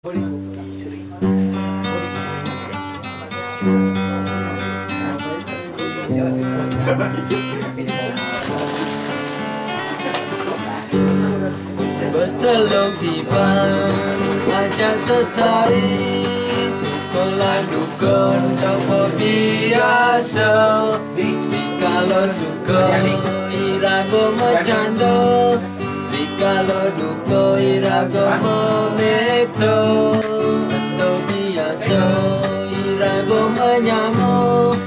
Bertelung tiba ajak selesai sekolah dukun tak biasa. Kalau suka irago bercanda, kalau duka irago memepto. Atau biasa irago menyamuk,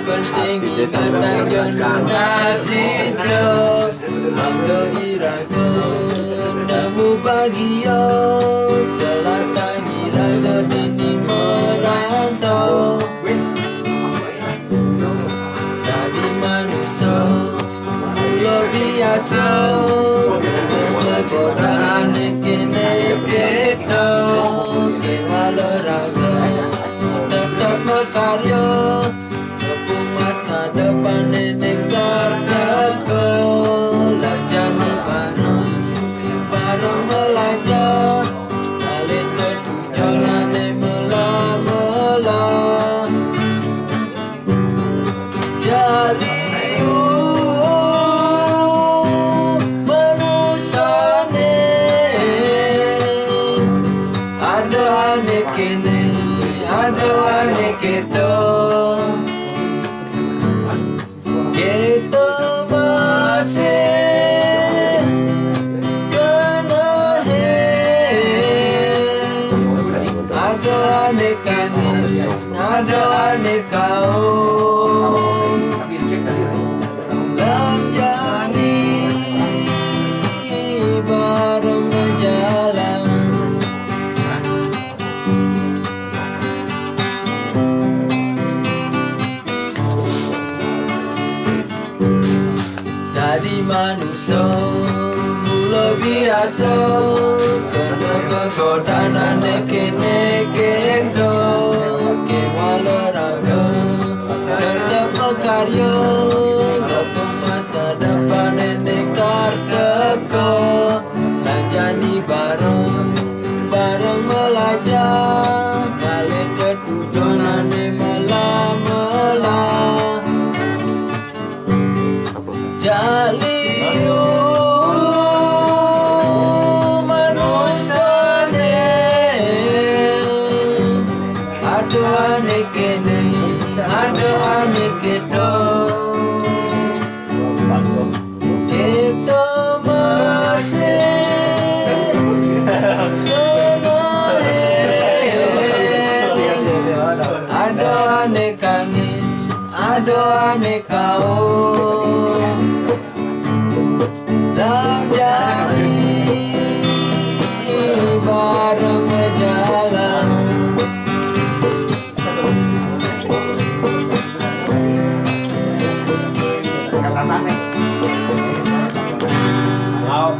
penting ingat jangan kasih jauh. Kalau irago namu bahagia, selatan irago ini merantau. Dari manusia mula biasa, godaan kene kita kewalau raga tetap berkarya untuk masa depan negara lajani bareng belajar balik ke tujuan mula-mula jadi kita masih kena ada aneh kau lanjani bareng berjalan. Jadi manusia mula biasa kena kegodaan kene kendo kewalau raga tetap berkarya untuk masa depan negara lanjani bareng belajar balik ke tujuan mela-mela Jalio manusia ada aneh kene ada aneh kita masih ada aneh kangen ada aneh kau dan jadi bareng berjalan. Wow.